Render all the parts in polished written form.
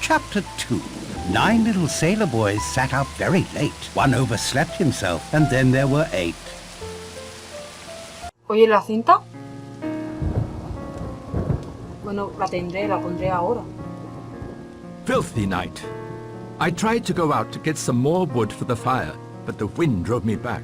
Chapter 2. 9 little sailor boys sat up very late. One overslept himself, and then there were 8. Oye, ¿la cinta? Bueno, la pondré ahora. Filthy night. I tried to go out to get some more wood for the fire, but the wind drove me back.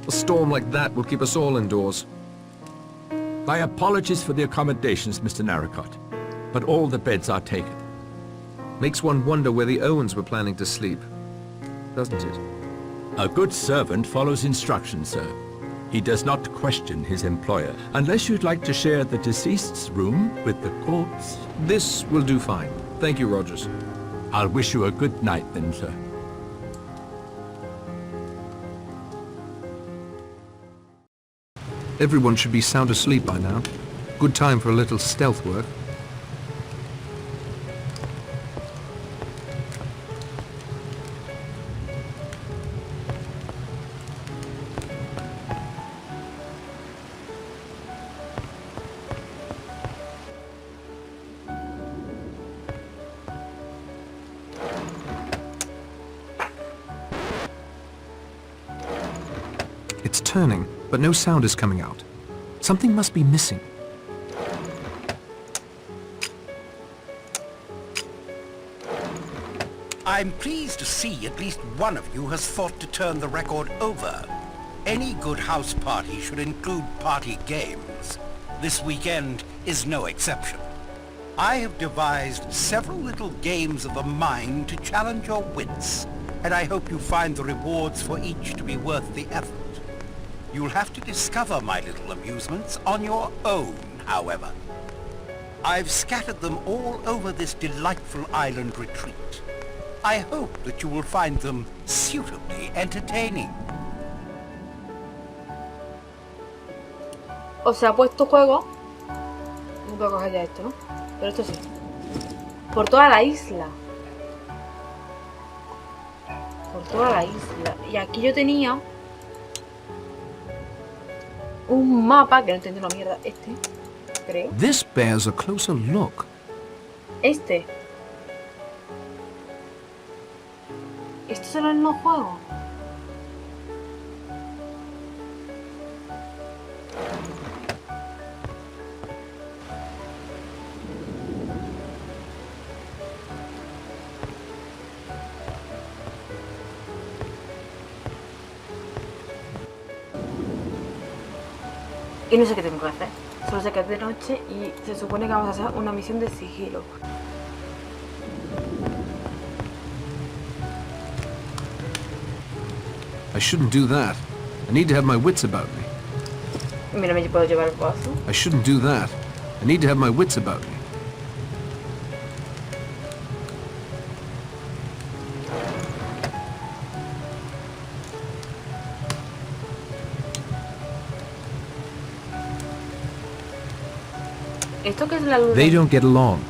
A storm like that will keep us all indoors. My apologies for the accommodations, Mr. Narracott, but all the beds are taken. Makes one wonder where the Owens were planning to sleep, doesn't it? A good servant follows instructions, sir. He does not question his employer, unless you'd like to share the deceased's room with the corpse. This will do fine. Thank you, Rogers. I'll wish you a good night then, sir. Everyone should be sound asleep by now. Good time for a little stealth work. It's turning, but no sound is coming out. Something must be missing. I'm pleased to see at least one of you has thought to turn the record over. Any good house party should include party games. This weekend is no exception. I have devised several little games of the mind to challenge your wits, and I hope you find the rewards for each to be worth the effort. You'll have to discover my little amusements on your own, however. I've scattered them all over this delightful island retreat. I hope that you will find them suitably entertaining. O sea, ha puesto juego. No puedo coger ya esto, ¿no? Pero esto sí. Por toda la isla. Por toda la isla. Y aquí yo tenía un mapa que no entiendo una mierda. Este, creo. This bears a closer look. Este. ¿Estos son los mismos juegos? Y no sé qué tengo que hacer. Solo sé que es de noche y se supone que vamos a hacer una misión de sigilo. I shouldn't do that. I need to have my wits about me. Mira, me puedo llevar el vaso. I shouldn't do that. I need to have my wits about me. ¿Esto qué es la luz? They don't get along.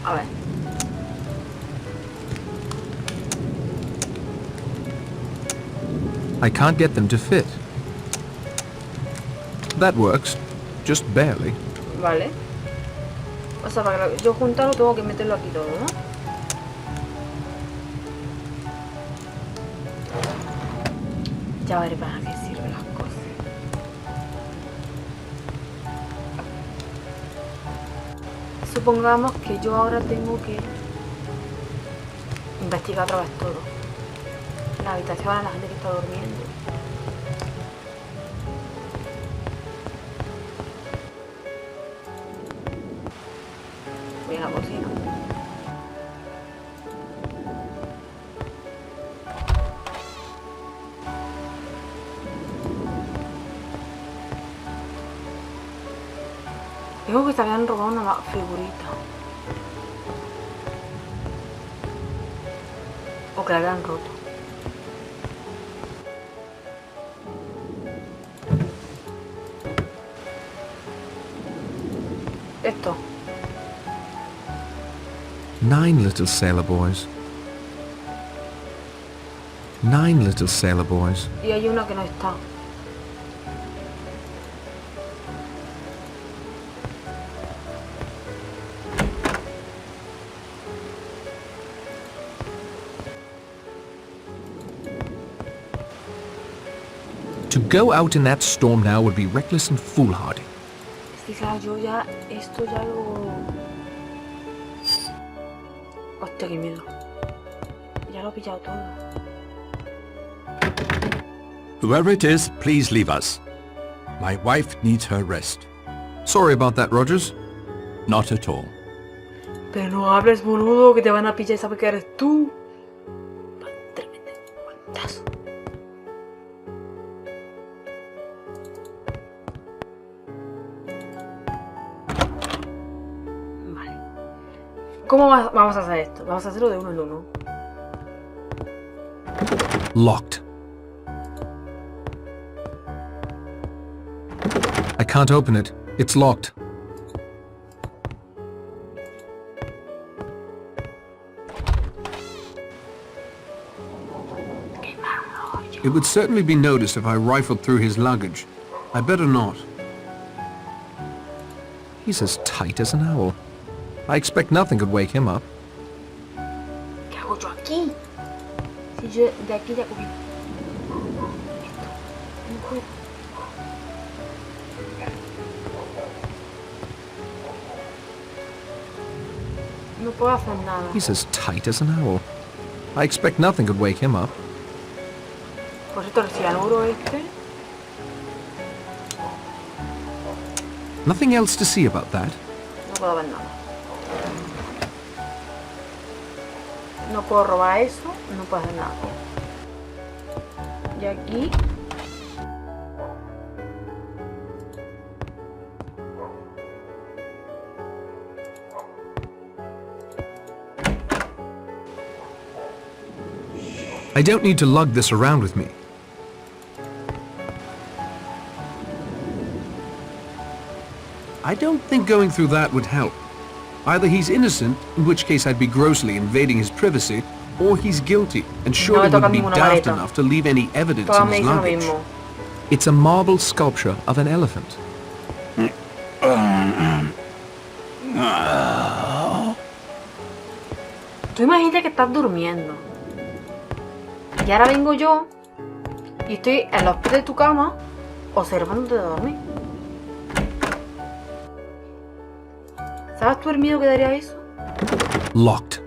A ver. I can't get them to fit. That works. Just barely. Vale. O sea, para que yo juntarlo tengo que meterlo aquí todo, ¿no? Ya veré para qué sirven las cosas. Supongamos que yo ahora tengo que investigar otra vez todo. La habitación a la gente que está durmiendo. Voy a la cocina. Digo que se habían robado una figurita. O que la habían roto. Esto. 9 little sailor boys. 9 little sailor boys. Y hay una que no está. To go out in that storm now would be reckless and foolhardy. Es que claro, yo ya... Esto ya lo... Hostia, qué miedo. Ya lo he pillado todo. Whoever it is, please leave us. My wife needs her rest. Sorry about that, Rogers. Not at all. Pero no hables, boludo, que te van a pillar y sabes que eres tú. Tremendo guantazo. Vale. ¿Cómo vamos a hacer esto? Vamos a hacerlo de uno en uno. Locked. I can't open it. It's locked. It would certainly be noticed if I rifled through his luggage. I better not. He's as tight as an owl. I expect nothing could wake him up. ¿Qué hago yo aquí? Si yo de aquí ya cogí esto. No puedo. No puedo hacer nada. He's as tight as an owl. I expect nothing could wake him up. Por cierto, el cianuro este. Nothing else to see about that. No puedo ver nada. No puedo robar eso. No puedo hacer nada. Y aquí. I don't need to lug this around with me. I don't think going through that would help. Either he's innocent, in which case I'd be grossly invading his privacy, or he's guilty, and surely wouldn't be daft enough to leave any evidence in his luggage. It's a marble sculpture of an elephant. Tú imagínate que estás durmiendo. Y ahora vengo yo y estoy en los pies de tu cama observándote dormir. ¿Sabes tú el miedo que daría eso? Locked.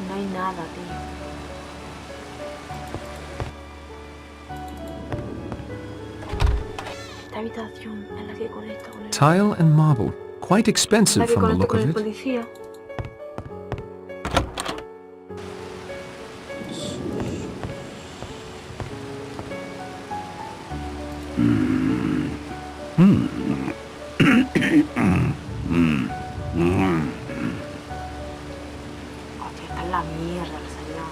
No hay nada, tío. Esta habitación es la que conecta con el... Tile and marble. Quite expensive la que from the conecta look con of el it. policía. Hostia, esta es la mierda, la señal.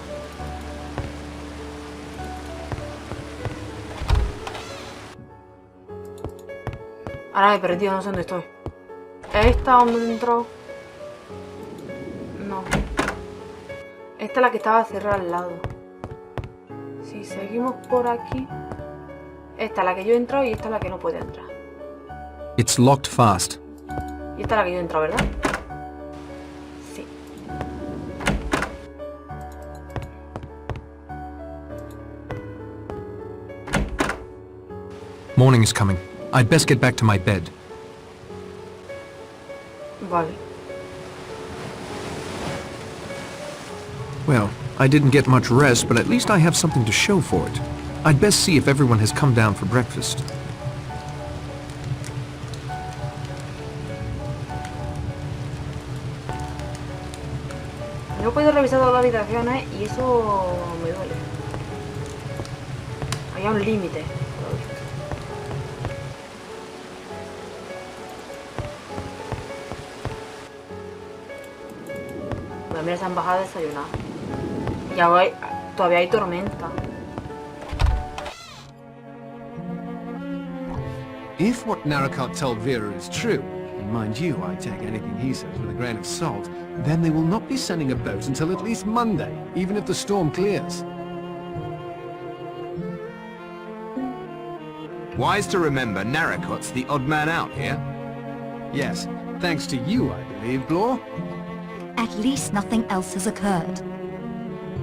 Ahora me he perdido, no sé dónde estoy. ¿Es esta donde he entrado? No. Esta es la que estaba cerrada al lado. Si seguimos por aquí... Esta es la que yo he entrado y esta es la que no puede entrar. It's locked fast. Y esta es la que yo he entrado, ¿verdad? Sí. Morning is coming. I'd best get back to my bed. Vale. Well, I didn't get much rest, but at least I have something to show for it. I'd best see if everyone has come down for breakfast. No he podido revisar todas las habitaciones y eso me duele. Había un límite. por lo visto. Pues mira, se han bajado a desayunar. Y ahora todavía hay tormenta. If what Narracott told Vera is true, and mind you, I take anything he says with a grain of salt, then they will not be sending a boat until at least Monday, even if the storm clears. Wise to remember, Narracott's the odd man out here. Yes, thanks to you, I believe, Blore. At least nothing else has occurred.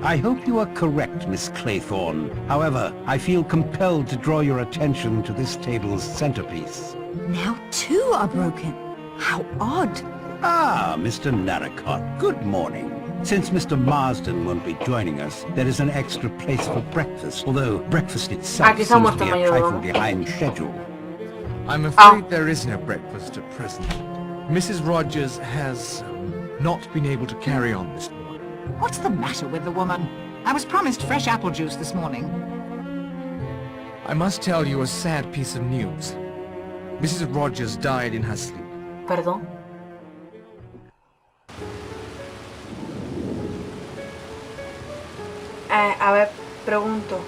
I hope you are correct, Miss Claythorne. However, I feel compelled to draw your attention to this table's centerpiece. Now 2 are broken. How odd. Ah, Mr. Narracott, good morning. Since Mr. Marsden won't be joining us, there is an extra place for breakfast, although breakfast itself Aquí seems estamos to be a mayordomo. trifle behind schedule. I'm afraid there is no breakfast at present. Mrs. Rogers has not been able to carry on this morning. What's the matter with the woman? I was promised fresh apple juice this morning. I must tell you a sad piece of news. Mrs. Rogers died in her sleep. Perdón. A ver, pregunto.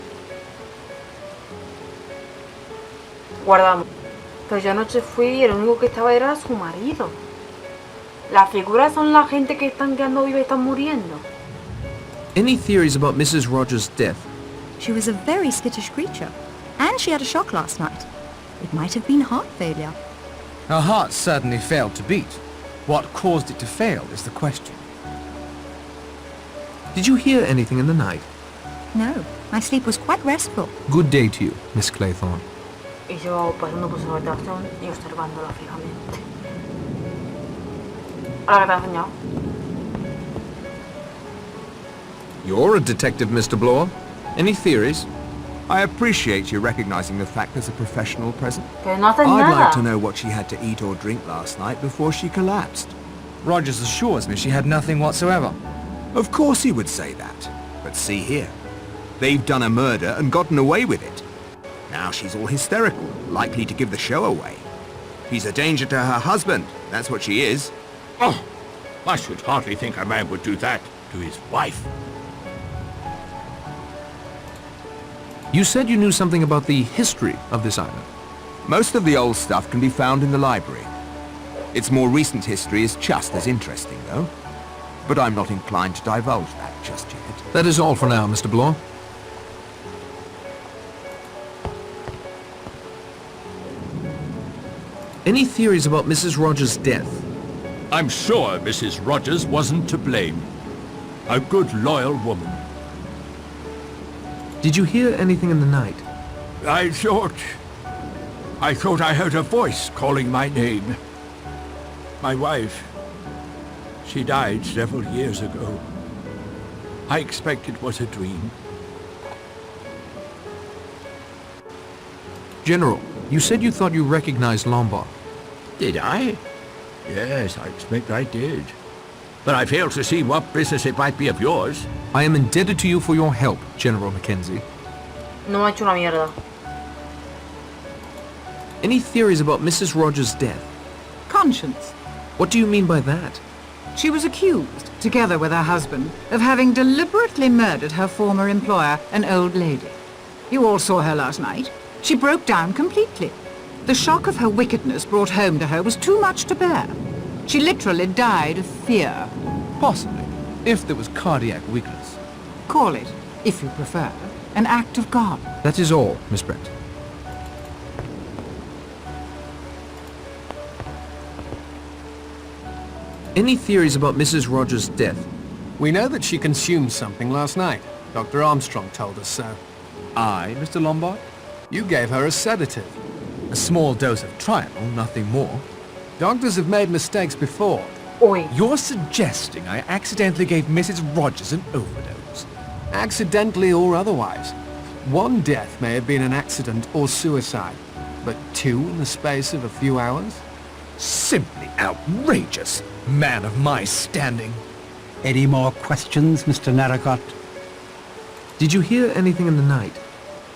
Guardamos. Pues yo anoche fui y el único que estaba era su marido. Las figuras son la gente que están quedando viva y están muriendo. Any theories about Mrs. Rogers' death? She was a very skittish creature. And she had a shock last night. It might have been heart failure. Her heart certainly failed to beat. What caused it to fail is the question. Did you hear anything in the night? No, my sleep was quite restful. Good day to you, Miss Claythorne. Y yo pasando por su habitación y observándola fijamente. Ahora que te has enseñado. You're a detective, Mr. Blore. Any theories? I appreciate you recognizing the fact there's a professional present. Que no haces I'd nada. like to know what she had to eat or drink last night before she collapsed. Rogers assures me she had nothing whatsoever. Of course he would say that. But see here. They've done a murder and gotten away with it. Now she's all hysterical, likely to give the show away. He's a danger to her husband. That's what she is. Oh, I should hardly think a man would do that to his wife. You said you knew something about the history of this island. Most of the old stuff can be found in the library. Its more recent history is just as interesting, though. But I'm not inclined to divulge that just yet. That is all for now, Mr. Blore. Any theories about Mrs. Rogers' death? I'm sure Mrs. Rogers wasn't to blame. A good, loyal woman. Did you hear anything in the night? I thought I heard a voice calling my name. My wife, she died several years ago. I expect it was a dream. General, you said you thought you recognized Lombard. Did I? Yes, I expect I did. But I fail to see what business it might be of yours. I am indebted to you for your help, General Mackenzie. No me ha hecho una mierda. Any theories about Mrs. Rogers' death? Conscience. What do you mean by that? She was accused, together with her husband, of having deliberately murdered her former employer, an old lady. You all saw her last night. She broke down completely. The shock of her wickedness brought home to her was too much to bear. She literally died of fear. Possibly, if there was cardiac weakness. Call it, if you prefer, an act of God. That is all, Miss Brent. Any theories about Mrs. Rogers' death? We know that she consumed something last night. Dr. Armstrong told us so. I, Mr. Lombard? You gave her a sedative. A small dose of Trianol, nothing more. Doctors have made mistakes before. Uy. You're suggesting I accidentally gave Mrs. Rogers an overdose? Accidentally or otherwise. One death may have been an accident or suicide, but 2 in the space of a few hours? Simply outrageous, man of my standing. Any more questions, Mr. Narracott? Did you hear anything in the night?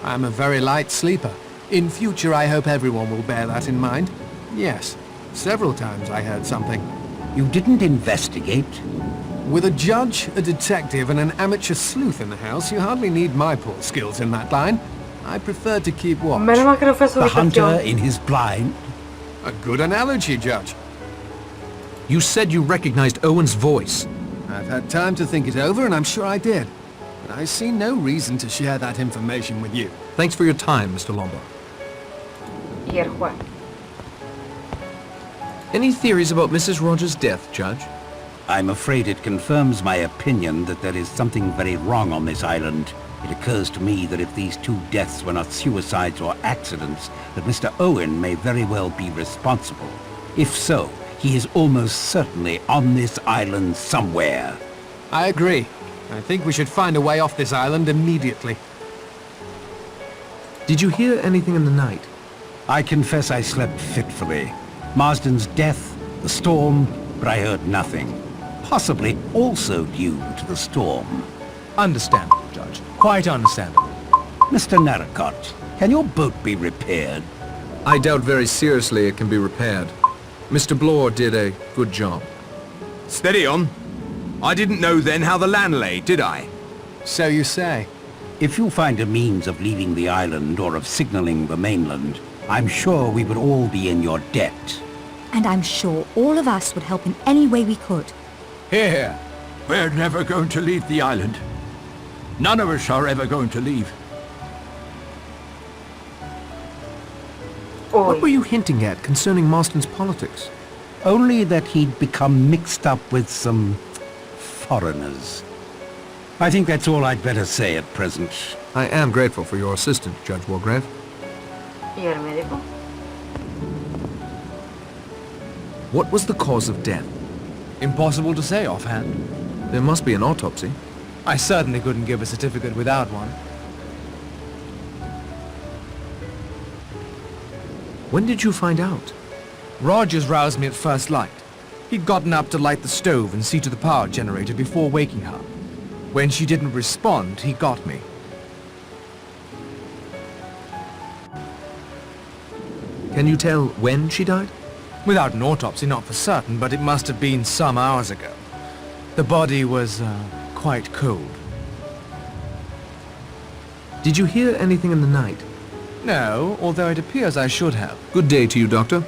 I'm a very light sleeper. In future, I hope everyone will bear that in mind. Yes, several times I heard something. You didn't investigate? With a judge, a detective, and an amateur sleuth in the house, you hardly need my poor skills in that line. I prefer to keep watch. Menos mal que no fue su The hunter habitación. in his blind? A good analogy, Judge. You said you recognized Owen's voice. I've had time to think it over, and I'm sure I did. But I see no reason to share that information with you. Thanks for your time, Mr. Lombard. Y el juez. Any theories about Mrs. Rogers' death, Judge? I'm afraid it confirms my opinion that there is something very wrong on this island. It occurs to me that if these two deaths were not suicides or accidents, that Mr. Owen may very well be responsible. If so, he is almost certainly on this island somewhere. I agree. I think we should find a way off this island immediately. Did you hear anything in the night? I confess I slept fitfully. Marsden's death, the storm, but I heard nothing. Possibly also due to the storm. Understandable, Judge. Quite understandable. Mr. Narracott, can your boat be repaired? I doubt very seriously it can be repaired. Mr. Blore did a good job. Steady on. I didn't know then how the land lay, did I? So you say. If you find a means of leaving the island or of signaling the mainland, I'm sure we would all be in your debt. And I'm sure all of us would help in any way we could. Here. We're never going to leave the island. None of us are ever going to leave. What were Uy. you hinting at concerning Marston's politics? Only that he'd become mixed up with some foreigners. I think that's all I'd better say at present. I am grateful for your assistance, Judge Walgrave. ¿Y el médico? What was the cause of death? Impossible to say offhand. There must be an autopsy. I certainly couldn't give a certificate without one. When did you find out? Rogers roused me at first light. He'd gotten up to light the stove and see to the power generator before waking her. When she didn't respond, he got me. Can you tell when she died? Without an autopsy, not for certain, but it must have been some hours ago. The body was, quite cold. Did you hear anything in the night? No, although it appears I should have. Good day to you, Doctor.